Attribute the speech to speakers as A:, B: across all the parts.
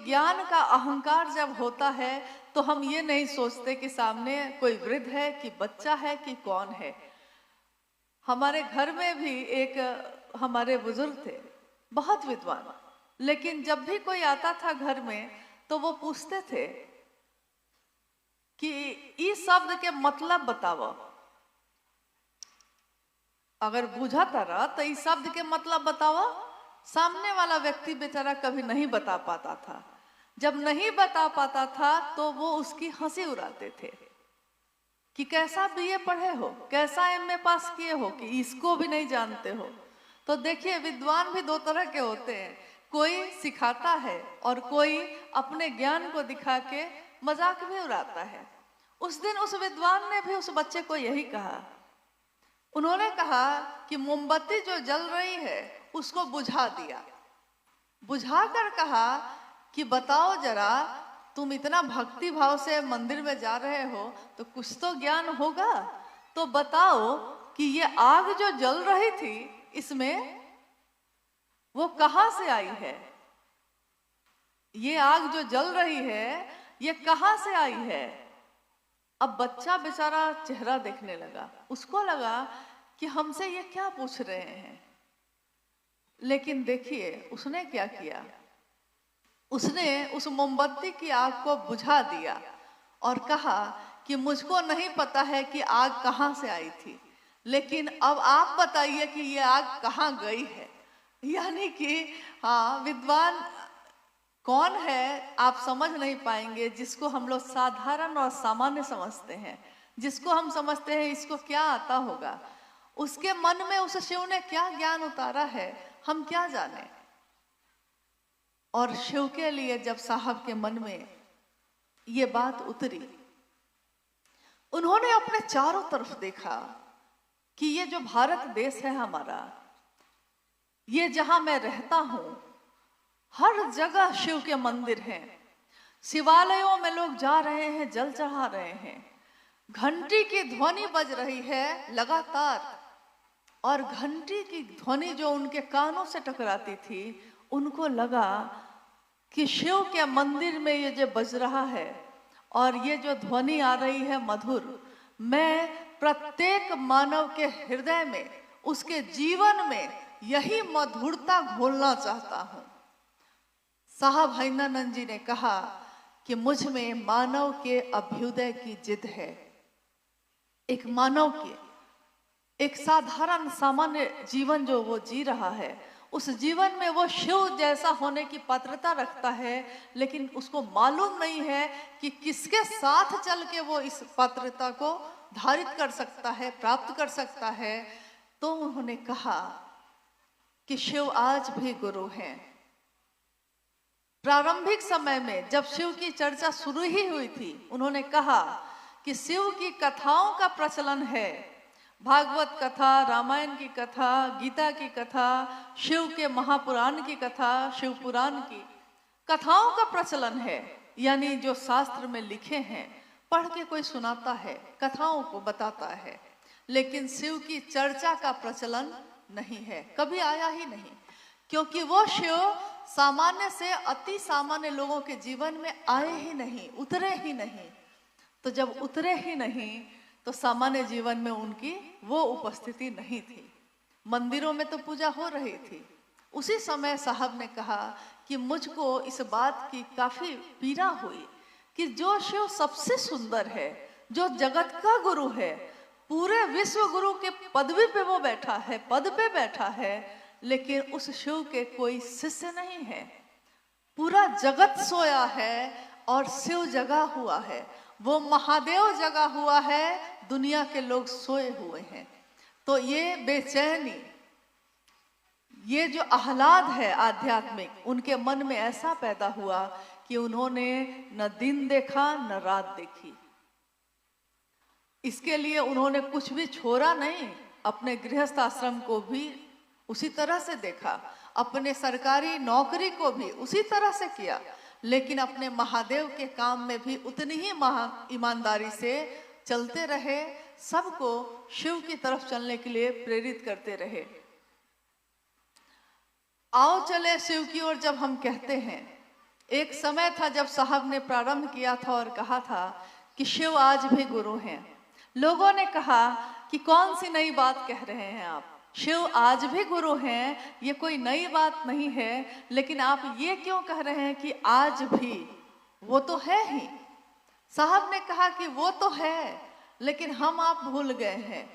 A: ज्ञान का अहंकार जब होता है तो हम ये नहीं सोचते कि सामने कोई वृद्ध है कि बच्चा है कि कौन है। हमारे घर में भी एक हमारे बुजुर्ग थे, बहुत विद्वान, लेकिन जब भी कोई आता था घर में तो वो पूछते थे कि इस शब्द के मतलब बताओ। अगर बुझाता रहा तो इस शब्द के मतलब बताओ। सामने वाला व्यक्ति बेचारा कभी नहीं बता पाता था। जब नहीं बता पाता था तो वो उसकी हंसी उड़ाते थे कि कैसा बीए पढ़े हो, कैसा एमए पास किए हो कि इसको भी नहीं जानते हो। तो देखिए, विद्वान भी दो तरह के होते हैं, कोई सिखाता है और कोई अपने ज्ञान को दिखा के मजाक भी उड़ाता है। उस दिन उस विद्वान ने भी उस बच्चे को यही कहा। उन्होंने कहा कि मोमबत्ती जो जल रही है उसको बुझा दिया। बुझाकर कहा कि बताओ जरा, तुम इतना भक्ति भाव से मंदिर में जा रहे हो तो कुछ तो ज्ञान होगा, तो बताओ कि ये आग जो जल रही थी इसमें वो कहां से आई है? ये आग जो जल रही है ये कहां से आई है? अब बच्चा बेचारा चेहरा देखने लगा, उसको लगा कि हमसे ये क्या पूछ रहे हैं। लेकिन देखिए उसने क्या किया, उसने उस मोमबत्ती की आग को बुझा दिया और कहा कि मुझको नहीं पता है कि आग कहां से आई थी, लेकिन अब आप बताइए कि ये आग कहां गई है। यानी कि हाँ, विद्वान कौन है आप समझ नहीं पाएंगे, जिसको हम लोग साधारण और सामान्य समझते हैं, जिसको हम समझते हैं इसको क्या आता होगा, उसके मन में उस शिव ने क्या ज्ञान उतारा है हम क्या जाने। और शिव के लिए जब साहब के मन में ये बात उतरी, उन्होंने अपने चारों तरफ देखा कि ये जो भारत देश है हमारा, ये जहां मैं रहता हूं, हर जगह शिव के मंदिर हैं। शिवालयों में लोग जा रहे हैं, जल चढ़ा रहे हैं, घंटी की ध्वनि बज रही है लगातार। और घंटी की ध्वनि जो उनके कानों से टकराती थी, उनको लगा कि शिव के मंदिर में ये जो बज रहा है और ये जो ध्वनि आ रही है मधुर, मैं प्रत्येक मानव के हृदय में, उसके जीवन में यही मधुरता घोलना चाहता हूं। साहब हैदरानंद जी ने कहा कि मुझ में मानव के अभ्युदय की जिद है। एक मानव के एक साधारण सामान्य जीवन जो वो जी रहा है, उस जीवन में वो शिव जैसा होने की पात्रता रखता है, लेकिन उसको मालूम नहीं है कि किसके साथ चल के वो इस पात्रता को धारित कर सकता है, प्राप्त कर सकता है। तो उन्होंने कहा कि शिव आज भी गुरु हैं। प्रारंभिक समय में जब शिव की चर्चा शुरू ही हुई थी, उन्होंने कहा कि शिव की कथाओं का प्रचलन है, भागवत कथा, रामायण की कथा, गीता की कथा, शिव के महापुराण की कथा, शिव पुराण की कथाओं का प्रचलन है। यानी जो शास्त्र में लिखे हैं, पढ़ के कोई सुनाता है, कथाओं को बताता है, लेकिन शिव की चर्चा का प्रचलन नहीं है, कभी आया ही नहीं। क्योंकि वो शिव सामान्य से अति सामान्य लोगों के जीवन में आए ही नहीं, उतरे ही नहीं। तो जब उतरे ही नहीं तो सामान्य जीवन में उनकी वो उपस्थिति नहीं थी। मंदिरों में तो पूजा हो रही थी। उसी समय साहब ने कहा कि मुझको इस बात की काफी पीड़ा हुई कि जो शिव सबसे सुंदर है, जो जगत का गुरु है, पूरे विश्व गुरु के पदवी पे वो बैठा है, पद पे बैठा है, लेकिन उस शिव के कोई शिष्य नहीं है। पूरा जगत सोया है और शिव जगा हुआ है, वो महादेव जगा हुआ है, दुनिया के लोग सोए हुए हैं। तो ये बेचैनी, ये जो आह्लाद है आध्यात्मिक, उनके मन में ऐसा पैदा हुआ कि उन्होंने न दिन देखा न रात देखी। इसके लिए उन्होंने कुछ भी छोड़ा नहीं, अपने गृहस्थ आश्रम को भी उसी तरह से देखा, अपने सरकारी नौकरी को भी उसी तरह से किया, लेकिन अपने महादेव के काम में भी उतनी ही ईमानदारी से चलते रहे, सबको शिव की तरफ चलने के लिए प्रेरित करते रहे। आओ चले शिव की ओर जब हम कहते हैं एक समय था जब साहब ने प्रारंभ किया था और कहा था कि शिव आज भी गुरु हैं। लोगों ने कहा कि कौन सी नई बात कह रहे हैं आप, शिव आज भी गुरु हैं, ये कोई नई बात नहीं है, लेकिन आप ये क्यों कह रहे हैं कि आज भी? वो तो है ही। साहब ने कहा कि वो तो है, लेकिन हम आप भूल गए हैं।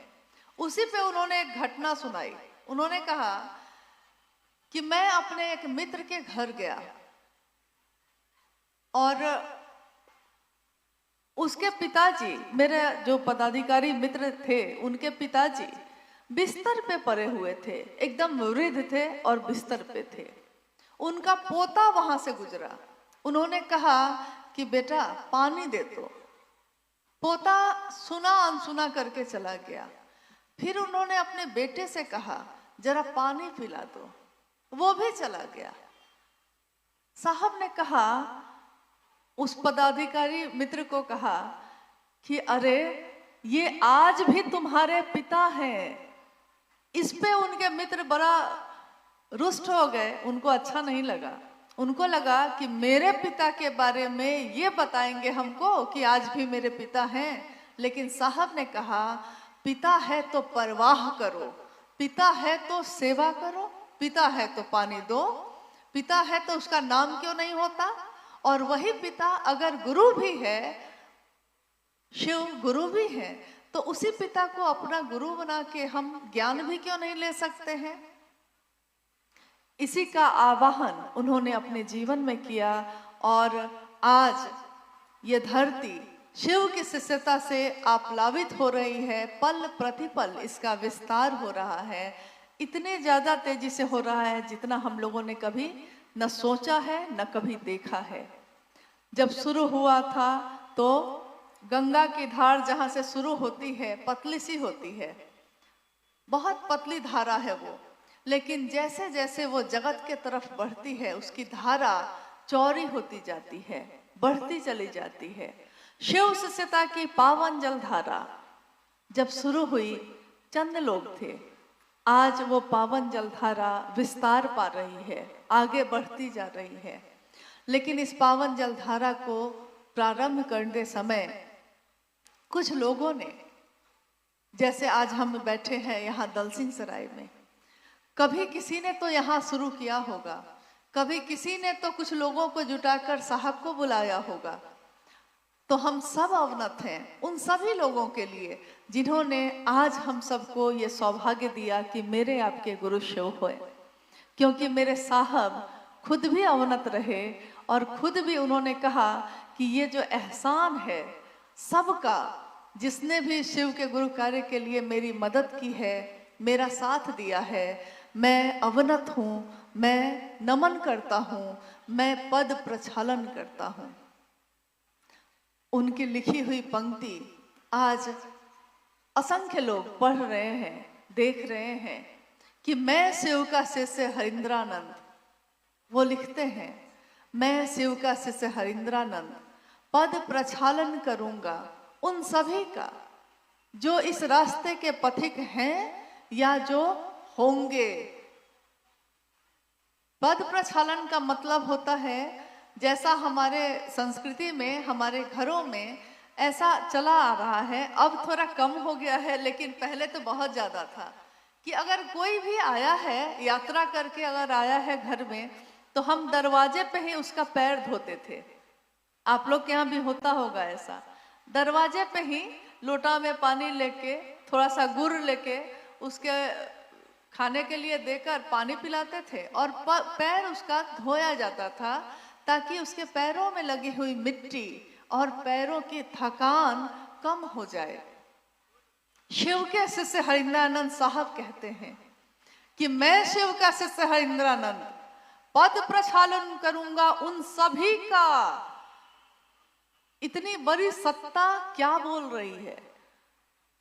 A: उसी पे उन्होंने एक घटना सुनाई। उन्होंने कहा कि मैं अपने एक मित्र के घर गया और उसके पिताजी, मेरे जो पदाधिकारी मित्र थे, उनके पिताजी बिस्तर पे पड़े हुए थे, एकदम वृद्ध थे और बिस्तर पे थे। उनका पोता वहां से गुजरा। उन्होंने कहा कि बेटा पानी दे दो। पोता सुना अनसुना करके चला गया। फिर उन्होंने अपने बेटे से कहा जरा पानी पिला दो, वो भी चला गया। साहब ने कहा, उस पदाधिकारी मित्र को कहा कि अरे ये आज भी तुम्हारे पिता हैं। इस पे उनके मित्र बड़ा रुष्ट हो गए, उनको अच्छा नहीं लगा। उनको लगा कि मेरे पिता के बारे में ये बताएंगे हमको कि आज भी मेरे पिता हैं। लेकिन साहब ने कहा पिता है तो परवाह करो, पिता है तो सेवा करो, पिता है तो पानी दो, पिता है तो उसका नाम क्यों नहीं होता? और वही पिता अगर गुरु भी है, शिव गुरु भी है, तो उसी पिता को अपना गुरु बना के हम ज्ञान भी क्यों नहीं ले सकते हैं? इसी का आवाहन उन्होंने अपने जीवन में किया और आज ये धरती शिव की शिष्यता से आप्लावित हो रही है। पल प्रतिपल इसका विस्तार हो रहा है, इतने ज्यादा तेजी से हो रहा है जितना हम लोगों ने कभी न सोचा है न कभी देखा है। जब शुरू हुआ था तो गंगा की धार जहाँ से शुरू होती है पतली सी होती है, बहुत पतली धारा है वो, लेकिन जैसे जैसे वो जगत के तरफ बढ़ती है उसकी धारा चौड़ी होती जाती है, बढ़ती चली जाती है। शिव शिष्यता की पावन जल धारा जब शुरू हुई चंद लोग थे, आज वो पावन जल धारा विस्तार पा रही है, आगे बढ़ती जा रही है। लेकिन इस पावन जल धारा को प्रारंभ करते समय कुछ लोगों ने, जैसे आज हम बैठे हैं यहाँ दलसिंह सराय में, कभी किसी ने तो यहाँ शुरू किया होगा, कभी किसी ने तो कुछ लोगों को जुटाकर साहब को बुलाया होगा। तो हम सब अवनत हैं उन सभी लोगों के लिए जिन्होंने आज हम सबको ये सौभाग्य दिया कि मेरे आपके गुरु शिव होए। क्योंकि मेरे साहब खुद भी अवनत रहे और खुद भी उन्होंने कहा कि ये जो एहसान है सबका, जिसने भी शिव के गुरु कार्य के लिए मेरी मदद की है, मेरा साथ दिया है, मैं अवनत हूँ, मैं नमन करता हूँ, मैं पद प्रक्षालन करता हूँ। उनकी लिखी हुई पंक्ति आज असंख्य लोग पढ़ रहे हैं, देख रहे हैं कि मैं शिव का शिष्य हरिंद्रानंद, वो लिखते हैं मैं शिव का शिष्य हरिंद्रानंद पद प्रक्षालन करूंगा उन सभी का जो इस रास्ते के पथिक हैं या जो होंगे। पद प्रक्षालन का मतलब होता है, जैसा हमारे संस्कृति में, हमारे घरों में ऐसा चला आ रहा है, अब थोड़ा कम हो गया है लेकिन पहले तो बहुत ज्यादा था, कि अगर कोई भी आया है यात्रा करके अगर आया है घर में, तो हम दरवाजे पे ही उसका पैर धोते थे। आप लोग के यहाँ भी होता होगा ऐसा, दरवाजे पे ही लोटा में पानी लेके, थोड़ा सा गुड़ लेके उसके खाने के लिए देकर पानी पिलाते थे और पैर उसका धोया जाता था, ताकि उसके पैरों में लगी हुई मिट्टी और पैरों की थकान कम हो जाए। शिव के शिष्य हरिंद्रानंद साहब कहते हैं कि मैं शिव का शिष्य हरिंद्रानंद पद प्रक्षालन करूंगा उन सभी का। इतनी बड़ी सत्ता क्या बोल रही है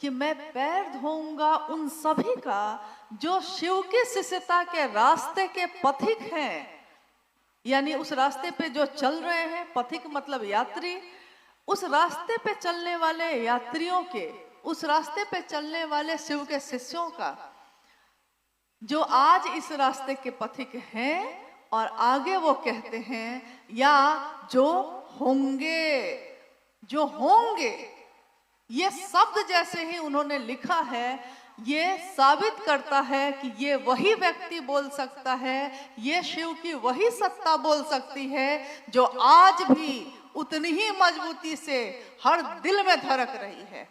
A: कि मैं पैर धोऊंगा उन सभी का जो शिव की शिष्यता के रास्ते के पथिक हैं, यानी उस रास्ते पे जो चल रहे हैं। पथिक मतलब यात्री, उस रास्ते पे चलने वाले यात्रियों के, उस रास्ते पे चलने वाले शिव के शिष्यों का, जो आज इस रास्ते के पथिक हैं और आगे वो कहते हैं या जो होंगे, जो होंगे। ये शब्द जैसे ही उन्होंने लिखा है, ये साबित करता है कि ये वही व्यक्ति बोल सकता है, ये शिव की वही सत्ता बोल सकती है जो आज भी उतनी ही मजबूती से हर दिल में धड़क रही है।